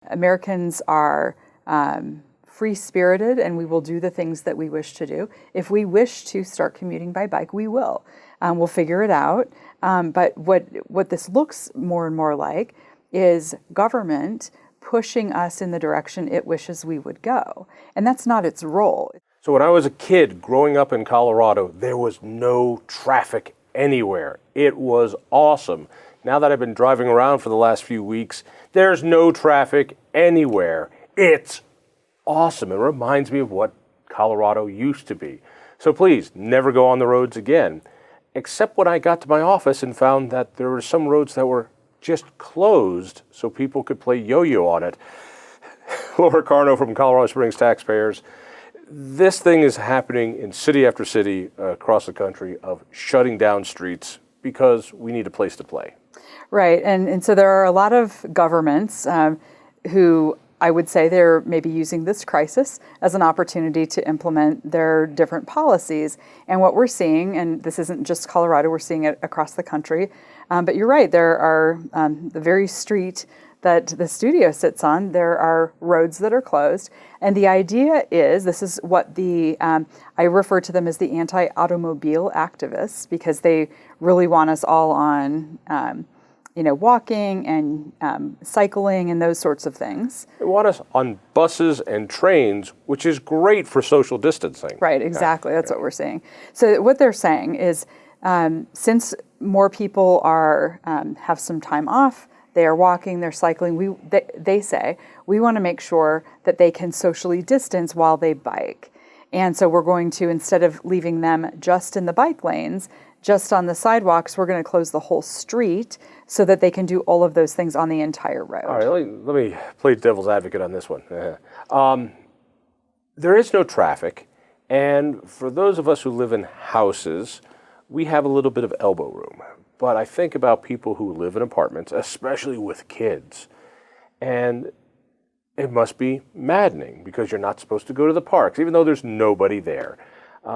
Americans are free-spirited, and we will do the things that we wish to do. If we wish to start commuting by bike, we will. We'll figure it out. But what this looks more and more like is government pushing us in the direction it wishes we would go. And that's not its role. So when I was a kid growing up in Colorado, there was no traffic anywhere. It was awesome. Now that I've been driving around for the last few weeks, there's no traffic anywhere. It's awesome. It reminds me of what Colorado used to be. So please, never go on the roads again. Except when I got to my office and found that there were some roads that were just closed so people could play yo-yo on it. Laura Carno from Colorado Springs Taxpayers. This thing is happening in city after city across the country of shutting down streets because we need a place to play. Right, and so there are a lot of governments who I would say they're maybe using this crisis as an opportunity to implement their different policies. And what we're seeing, and this isn't just Colorado, we're seeing it across the country, but you're right, there are the very street that the studio sits on, there are roads that are closed. And the idea is, this is what I refer to them as the anti-automobile activists, because they really want us all on walking and cycling and those sorts of things. They want us on buses and trains, which is great for social distancing. Right, exactly. That's what we're seeing. So what they're saying is, since more people have some time off, they are walking, they're cycling, they say, we want to make sure that they can socially distance while they bike. And so we're going to, instead of leaving them just in the bike lanes, just on the sidewalks, we're going to close the whole street so that they can do all of those things on the entire road. All right, let me play devil's advocate on this one. There is no traffic, and for those of us who live in houses, we have a little bit of elbow room. But I think about people who live in apartments, especially with kids, and it must be maddening because you're not supposed to go to the parks, even though there's nobody there.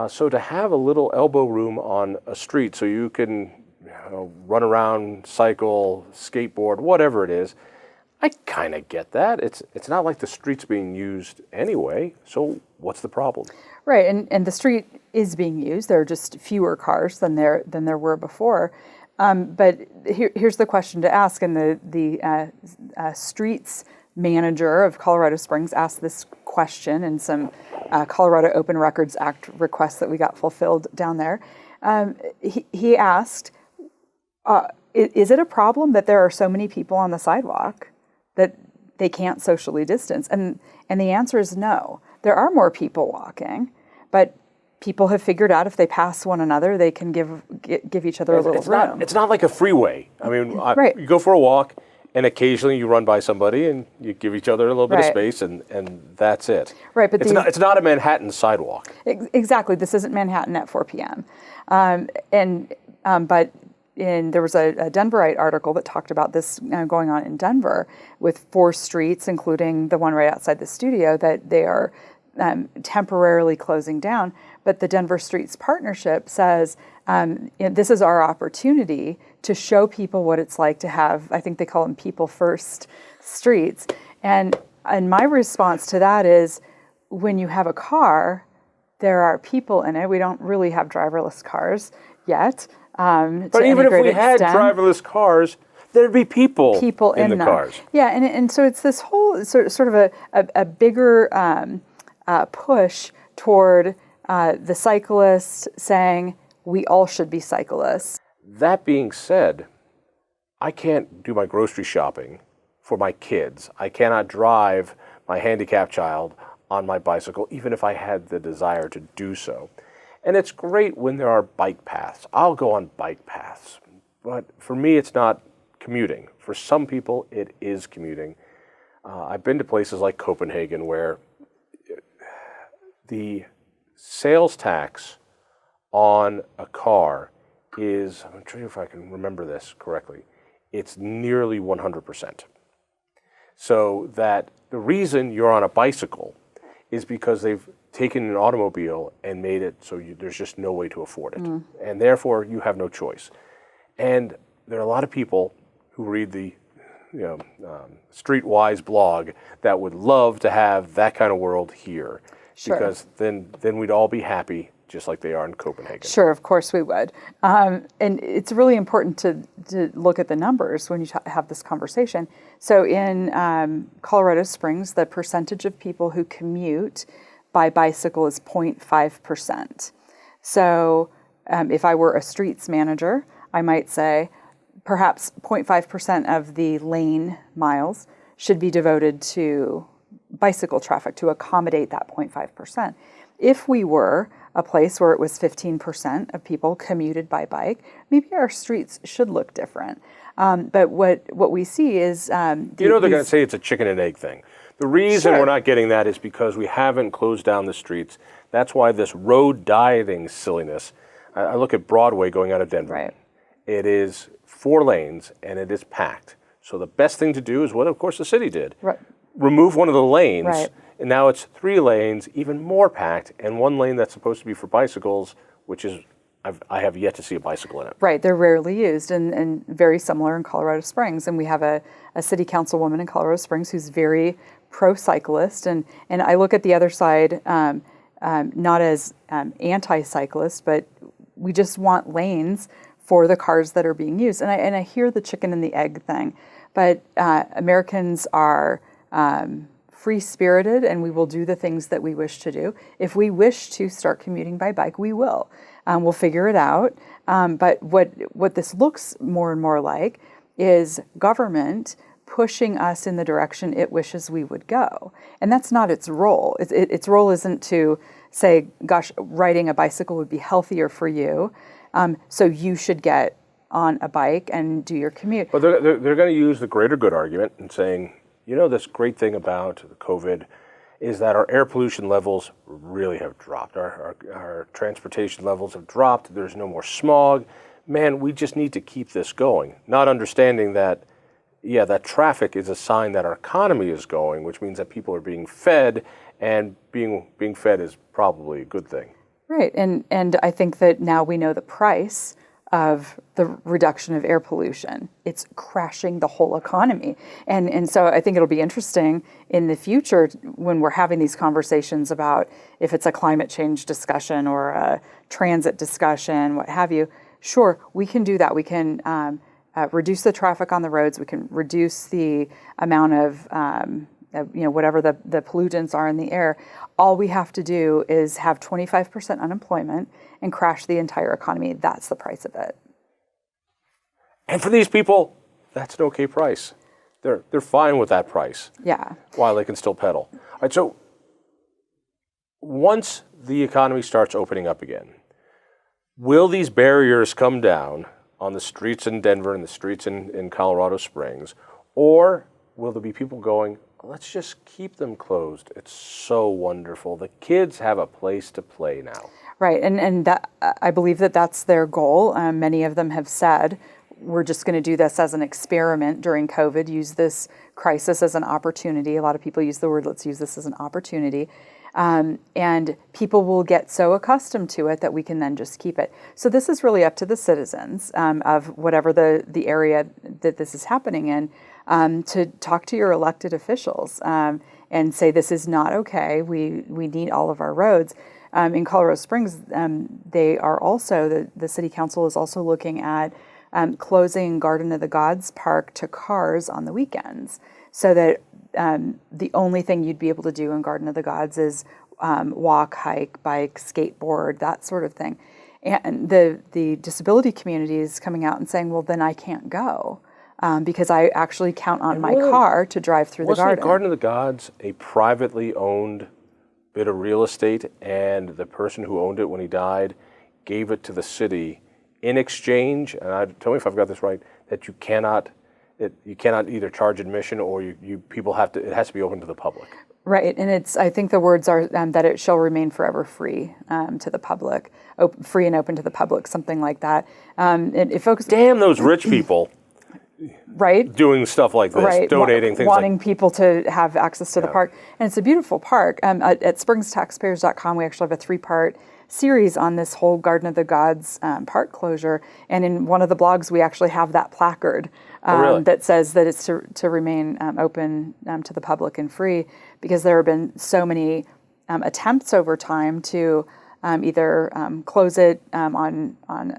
So to have a little elbow room on a street so you can run around, cycle, skateboard, whatever it is, I kind of get that. It's not like the street's being used anyway, so what's the problem? Right, and the street is being used. There are just fewer cars than there were before. But here's the question to ask, and the streets manager of Colorado Springs asked this question in some Colorado Open Records Act requests that we got fulfilled down there. He asked, is it a problem that there are so many people on the sidewalk that they can't socially distance? And the answer is no. There are more people walking, but people have figured out if they pass one another, they can give each other a little room. It's not like a freeway. I mean, right. You go for a walk, and occasionally you run by somebody, and you give each other a little bit of space, and that's it. Right, but it's not a Manhattan sidewalk. Exactly. This isn't Manhattan at 4 p.m. But there was a Denverite article that talked about this going on in Denver with 4 streets, including the one right outside the studio, that they are temporarily closing down. But the Denver Streets Partnership says this is our opportunity to show people what it's like to have, I think they call them people first streets. And my response to that is, when you have a car, there are people in it. We don't really have driverless cars yet. But even if we had driverless cars, there'd be people in the cars. Yeah, and so it's this whole sort of a bigger push toward the cyclists saying we all should be cyclists. That being said, I can't do my grocery shopping for my kids. I cannot drive my handicapped child on my bicycle, even if I had the desire to do so. And it's great when there are bike paths. I'll go on bike paths. But for me, it's not commuting. For some people, it is commuting. I've been to places like Copenhagen where the sales tax on a car is, I'm trying to see if I can remember this correctly, it's nearly 100%. So that the reason you're on a bicycle is because they've taken an automobile and made it so there's just no way to afford it. And therefore, you have no choice. And there are a lot of people who read the streetwise blog that would love to have that kind of world here, Sure. because then we'd all be happy, just like they are in Copenhagen. Sure, of course we would. And it's really important to look at the numbers when you have this conversation. So in Colorado Springs, the percentage of people who commute by bicycle is 0.5%. So if I were a streets manager, I might say perhaps 0.5% of the lane miles should be devoted to bicycle traffic to accommodate that 0.5%. If we were a place where it was 15% of people commuted by bike, maybe our streets should look different. But what we see is... they're going to say it's a chicken and egg thing. The reason Sure. we're not getting that is because we haven't closed down the streets. That's why this road dieting silliness. I look at Broadway going out of Denver. Right. It is 4 lanes and it is packed. So the best thing to do is what, of course, the city did. Right. Remove one of the lanes, Right. and now it's 3 lanes, even more packed, and 1 lane that's supposed to be for bicycles, which is, I have yet to see a bicycle in it. Right, they're rarely used and very similar in Colorado Springs. And we have a city councilwoman in Colorado Springs who's very pro-cyclist. And I look at the other side, not as anti-cyclist, but we just want lanes for the cars that are being used. And I hear the chicken and the egg thing, but Americans are free-spirited and we will do the things that we wish to do. If we wish to start commuting by bike, we will. We'll figure it out. But what this looks more and more like is government pushing us in the direction it wishes we would go. And that's not its role. Its role isn't to say, gosh, riding a bicycle would be healthier for you, so you should get on a bike and do your commute. But they're going to use the greater good argument and saying, this great thing about COVID is that our air pollution levels really have dropped. Our transportation levels have dropped. There's no more smog. Man, we just need to keep this going. Not understanding that, that traffic is a sign that our economy is going, which means that people are being fed, and being fed is probably a good thing. Right, and I think that now we know the price of the reduction of air pollution. It's crashing the whole economy. And so I think it'll be interesting in the future when we're having these conversations about if it's a climate change discussion or a transit discussion, what have you. Sure, we can do that. We can reduce the traffic on the roads. We can reduce the amount of whatever the pollutants are in the air. All we have to do is have 25% unemployment and crash the entire economy. That's the price of it. And for these people, that's an okay price. They're fine with that price. Yeah. While they can still pedal. All right, so once the economy starts opening up again, will these barriers come down on the streets in Denver and the streets in Colorado Springs? Or will there be people going, let's just keep them closed? It's so wonderful. The kids have a place to play now. Right, and that, I believe that that's their goal. Many of them have said, we're just going to do this as an experiment during COVID, use this crisis as an opportunity. A lot of people use the word, let's use this as an opportunity. And people will get so accustomed to it that we can then just keep it. So this is really up to the citizens of whatever the area that this is happening in, to talk to your elected officials and say this is not okay. We need all of our roads. In Colorado Springs, they are also, the city council is also looking at closing Garden of the Gods Park to cars on the weekends, so that the only thing you'd be able to do in Garden of the Gods is walk, hike, bike, skateboard, that sort of thing. And the disability community is coming out and saying, well, then I can't go because I actually count on my car to drive through the garden. Wasn't Garden of the Gods a privately owned bit of real estate, and the person who owned it when he died gave it to the city in exchange, and tell me if I've got this right, that you cannot either charge admission or people have to, it has to be open to the public. Right, and I think the words are that it shall remain forever free to the public, free and open to the public, something like that. It focuses. Damn those rich people. Right. Doing stuff like this, right. donating things wanting people to have access to the park. And it's a beautiful park. At springstaxpayers.com, we actually have a 3-part series on this whole Garden of the Gods park closure. And in one of the blogs, we actually have that placard really? that says that it's to remain open to the public and free, because there have been so many attempts over time to either close it on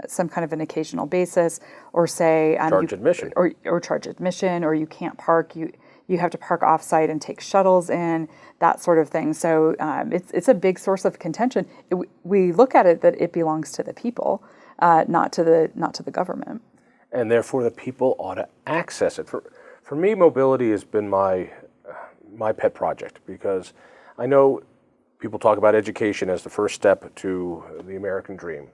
some kind of an occasional basis, or say Charge admission. or charge admission, or you can't park. You have to park off-site and take shuttles in, that sort of thing. So it's a big source of contention. We look at it that it belongs to the people, not to the government. And therefore, the people ought to access it. For me, mobility has been my pet project, because I know people talk about education as the first step to the American dream.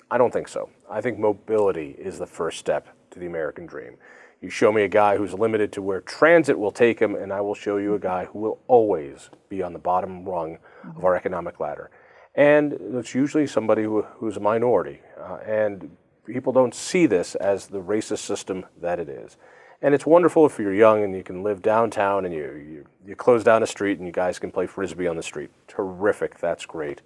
I don't think so. I think mobility is the first step to the American dream. You show me a guy who's limited to where transit will take him, and I will show you a guy who will always be on the bottom rung of our economic ladder. And it's usually somebody who's a minority. And people don't see this as the racist system that it is. And it's wonderful if you're young and you can live downtown and you close down a street and you guys can play Frisbee on the street. Terrific, that's great.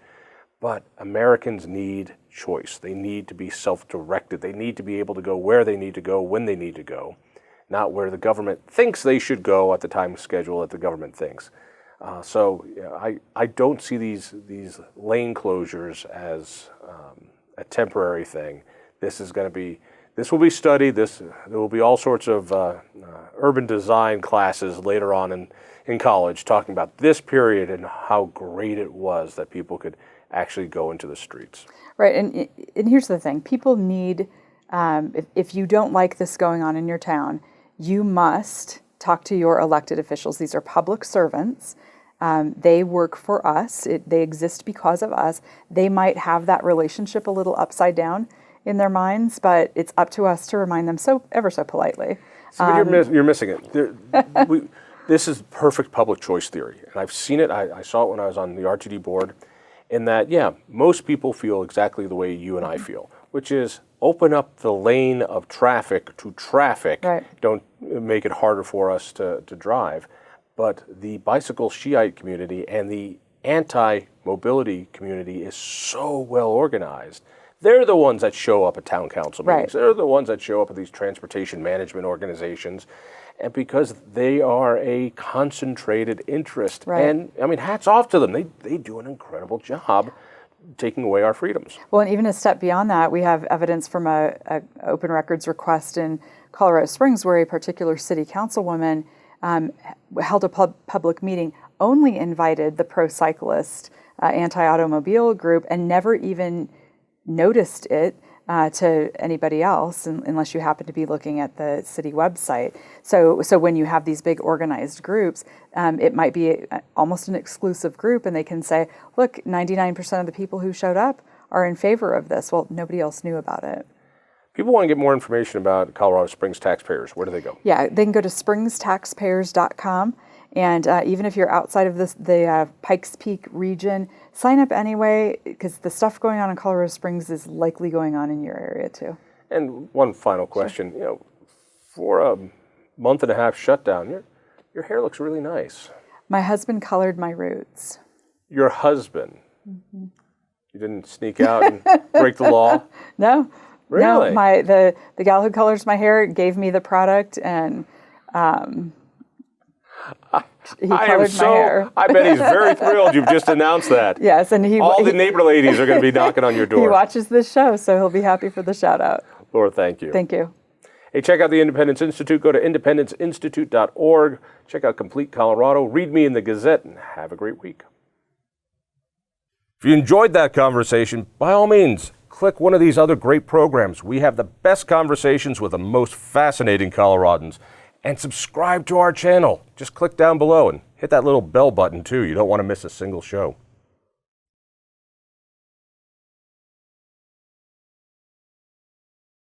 But Americans need choice. They need to be self-directed. They need to be able to go where they need to go, when they need to go, not where the government thinks they should go at the time schedule that the government thinks. I don't see these lane closures as a temporary thing. This will be studied. There will be all sorts of urban design classes later on in college talking about this period and how great it was that people could actually go into the streets. Right, and here's the thing. People need, if you don't like this going on in your town, you must talk to your elected officials. These are public servants. They work for us. They exist because of us. They might have that relationship a little upside down in their minds, but it's up to us to remind them ever so politely. But you're missing it. This is perfect public choice theory, and I've seen it. I saw it when I was on the RTD board, in that, most people feel exactly the way you and I feel, which is open up the lane of traffic to traffic. Right. Don't make it harder for us to drive. But the bicycle Shiite community and the anti-mobility community is so well organized. They're the ones that show up at town council meetings. Right. They're the ones that show up at these transportation management organizations. And because they are a concentrated interest. Right. And I mean, hats off to them. They do an incredible job taking away our freedoms. Well, and even a step beyond that, we have evidence from a open records request in Colorado Springs where a particular city councilwoman held a public meeting, only invited the pro-cyclist anti-automobile group, and never even noticed it to anybody else, unless you happen to be looking at the city website. So when you have these big organized groups, it might be almost an exclusive group, and they can say, look, 99% of the people who showed up are in favor of this. Well, nobody else knew about it. People want to get more information about Colorado Springs taxpayers. Where do they go? Yeah, they can go to springstaxpayers.com. And even if you're outside of the Pikes Peak region, sign up anyway, because the stuff going on in Colorado Springs is likely going on in your area too. And one final question. Sure. For a month and a half shutdown, your hair looks really nice. My husband colored my roots. Your husband? Mm-hmm. You didn't sneak out and break the law? No. Really? No, the gal who colors my hair gave me the product, and he colored my hair. I bet he's very thrilled you've just announced that. Yes, and all the neighbor ladies are going to be knocking on your door. He watches this show, so he'll be happy for the shout out. Laura, thank you. Thank you. Hey, check out the Independence Institute. Go to independenceinstitute.org. Check out Complete Colorado. Read me in the Gazette, and have a great week. If you enjoyed that conversation, by all means, click one of these other great programs. We have the best conversations with the most fascinating Coloradans. And subscribe to our channel. Just click down below and hit that little bell button too. You don't want to miss a single show.